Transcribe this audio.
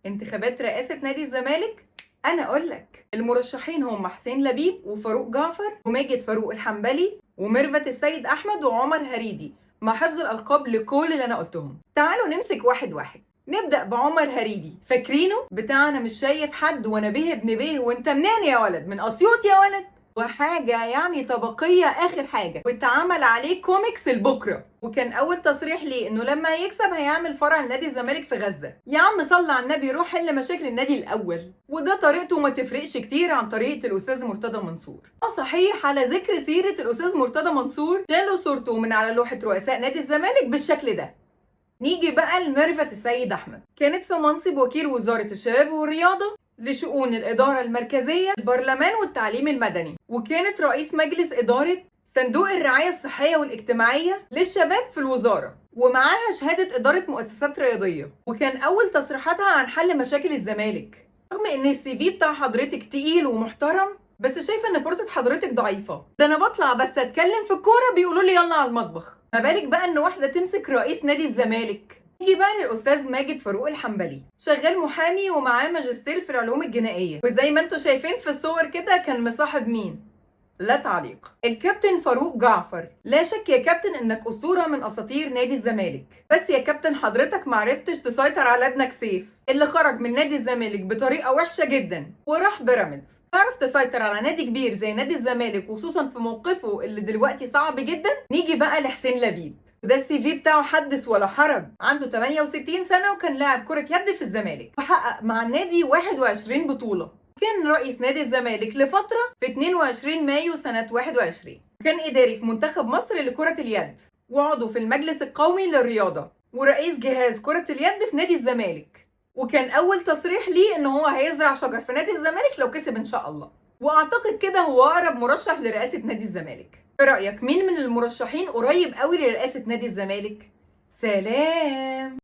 انتخابات رئاسة نادي الزمالك؟ أنا أقولك المرشحين هم حسين لبيب وفاروق جعفر وماجد فاروق الحنبلي وميرفت السيد أحمد وعمر هريدي، مع حفظ الألقاب لكل اللي أنا قلتهم. تعالوا نمسك واحد واحد. نبدأ بعمر هريدي، فاكرينه؟ بتاع أنا مش شايف حد وأنا به ابن به وأنت منين يا ولد؟ من أسيوط يا ولد؟ وحاجة يعني طبقية آخر حاجة، واتعمل عليه كوميكس لبكرة، وكان أول تصريح ليه إنه لما يكسب هيعمل فرع نادي الزمالك في غزة. يا عم صلى على النبي، روح حل مشاكل النادي الأول. وده طريقته ما تفرقش كتير عن طريقة الأستاذ مرتضى منصور. صحيح، على ذكر سيرة الأستاذ مرتضى منصور، شالوا صورته من على لوحة رؤساء نادي الزمالك بالشكل ده. نيجي بقى لميرفت السيد أحمد، كانت في منصب وكيل وزارة الشباب والرياضة لشؤون الإدارة المركزية، البرلمان والتعليم المدني، وكانت رئيس مجلس إدارة صندوق الرعاية الصحية والاجتماعية للشباب في الوزارة، ومعاها شهادة إدارة مؤسسات رياضية، وكان أول تصريحاتها عن حل مشاكل الزمالك. رغم إن السي في بتاع حضرتك تقيل ومحترم، بس شايفة إن فرصة حضرتك ضعيفة. ده أنا بطلع بس أتكلم في الكورة بيقولوا لي يلا على المطبخ، ما بالك بقى إن واحدة تمسك رئيس نادي الزمالك. نيجي بقى للأستاذ ماجد فاروق الحنبلي، شغال محامي ومعاه ماجستير في العلوم الجنائية، وزي ما انتوا شايفين في الصور كده كان مصاحب مين؟ لا تعليق. الكابتن فاروق جعفر، لا شك يا كابتن انك اسطوره من اساطير نادي الزمالك، بس يا كابتن حضرتك معرفتش تسيطر على ابنك سيف اللي خرج من نادي الزمالك بطريقه وحشه جدا وراح بيراميدز. تعرف تسيطر على نادي كبير زي نادي الزمالك، وخصوصا في موقفه اللي دلوقتي صعب جدا. نيجي بقى لحسين لبيب، وده السي في بتاعه حدث ولا حرج، عنده 68 سنه وكان لاعب كره يد في الزمالك، وحقق مع النادي 21 بطوله. كان رئيس نادي الزمالك لفترة في 22 مايو سنة 21. كان إداري في منتخب مصر لكرة اليد، وعضو في المجلس القومي للرياضة، ورئيس جهاز كرة اليد في نادي الزمالك. وكان أول تصريح ليه إن هو هيزرع شجر في نادي الزمالك لو كسب إن شاء الله. وأعتقد كده هو أقرب مرشح لرئاسة نادي الزمالك. في رأيك مين من المرشحين قريب قوي لرئاسة نادي الزمالك؟ سلام.